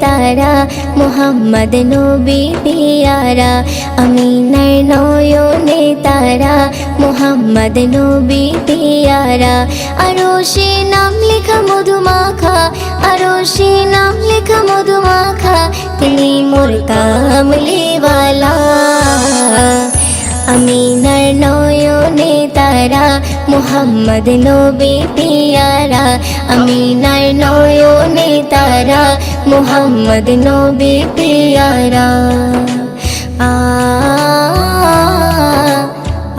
তারা মুহাম্মদ নবী পিয়ারা আমিনার নয়নে তারা মুহাম্মদ নবী পিয়ারা আরশে নাম লেখা মধুমাখা আরশে নাম লেখা মধুমাখা তিনি মোর কামলিওয়ালা আমিনার নয়নে তারা মুহাম্মদ নবী পিয়ারা আমিনার নয়নে তারা মুহাম্মদ নবী পিয়ারা আ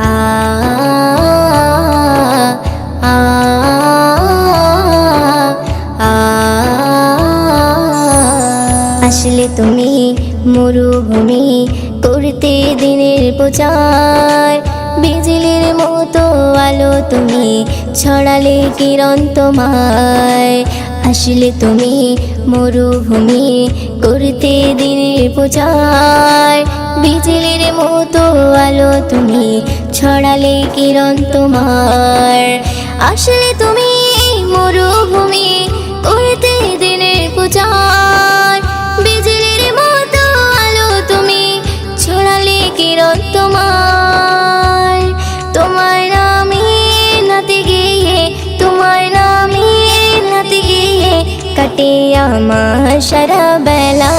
আ আ আসলে তুমি মরুভূমি করতে দিনের প্রচার বিজলির মতো আলো তুমি ছড়ালে কিরণ তোমায় আসলে তুমি মরুভূমি করতে দিনের প্রচার বিজলির মতো আলো তুমি ছড়ালে কিরণ তোমার আসলে তুমি মরুভূমি করতে দিনের প্রচার বিজলির মতো আলো তুমি ছড়ালে কিরণ তোমার তোমার নামে নাতে গিয়ে তোমার নামে নাতে গিয়ে কাটে আমার সারা বেলা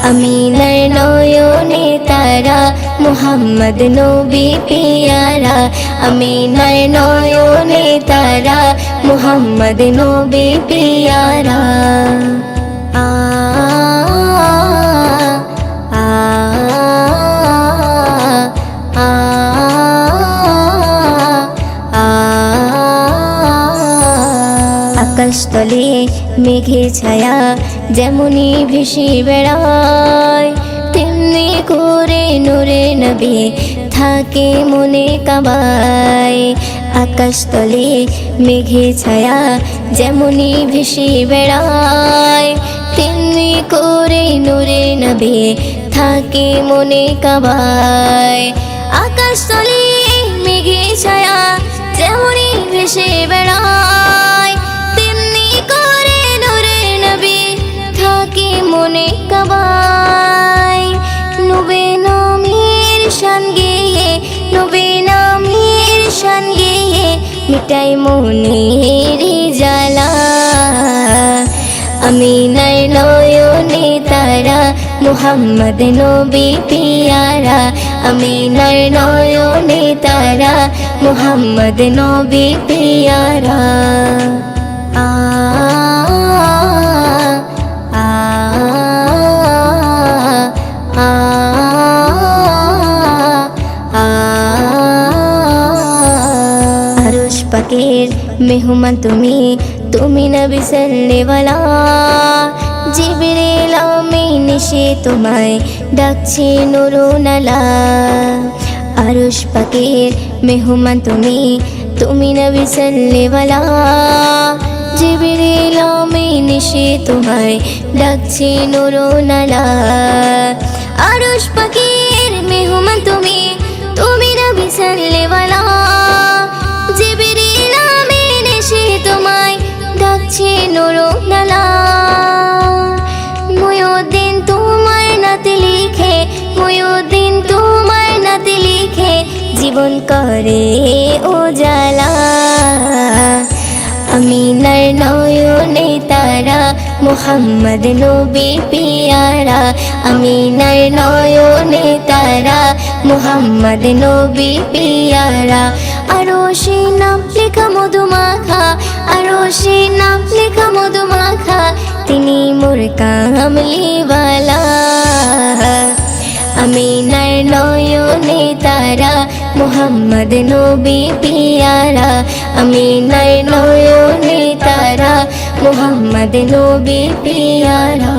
আমিনার নয়নে তারা মুহাম্মদ নবী পিয়ারা আমিনার নয়নে তারা মুহাম্মদ নবী পিয়ারা আ আ আ আকাশতলে মেঘে ছায়া যেমনি ভেসে বেড়ায় তেমনি করে নূরে নবী থাকে মনে কাবায় আকাশতলে মেঘে ছায়া যেমনি ভেসে বেড়ায় তেমনি করে নূরে নবী থাকে মনে কাবায় আকাশতলে মেঘে ছায়া যেমনি ভেসে বেড়ায় তেমনি করে নূরে নবী থাকে মনে কাবায় নবী নামের শান গেয়ে নবী নামের শান গেয়ে মিটাই মনের জ্বালা আমিনার নয়নে তারা মুহাম্মদ নবী পিয়ারা আমিনার নয়নে তারা মুহাম্মদ নবী পিয়ারা আ আ আ আরশ পাকের মেহমান তুমি তুমি নবী সাল্লেওয়ালা জিবরিল আমিন এসে তোমায় ডাকছে নুরুনালা আরশ পাকের মেহমান তুমি তুমি নবী সাল্লেওয়ালা জিবরিল আমিন এসে তোমায় ডাকছে নুরুনালা আরশ পাকের মেহমান তুমি তুমি নবী সাল্লেওয়ালা জিবরিল আমিন এসে তোমায় ডাকছে নুরুনালা মুয়ুদ্দিন তোমার নাতে লিখে মুয়ুদ্দিন তোমার নাতে লিখে জীবন করে উজালা আমিনার নয়নে তারা মুহাম্মদ নবী পিয়ারা আমিনার নয়নে তারা মুহাম্মদ নবী পিয়ারা আরশে নাম লেখা মধুমাখা আরশে নাম লেখা মধুমাখা তিনি মোর কামলিওয়ালা আমিনার নয়নে তারা মুহাম্মদ নবী পিয়ারা আমিনার নয়নে তারা মুহাম্মদ নবী পিয়ারা।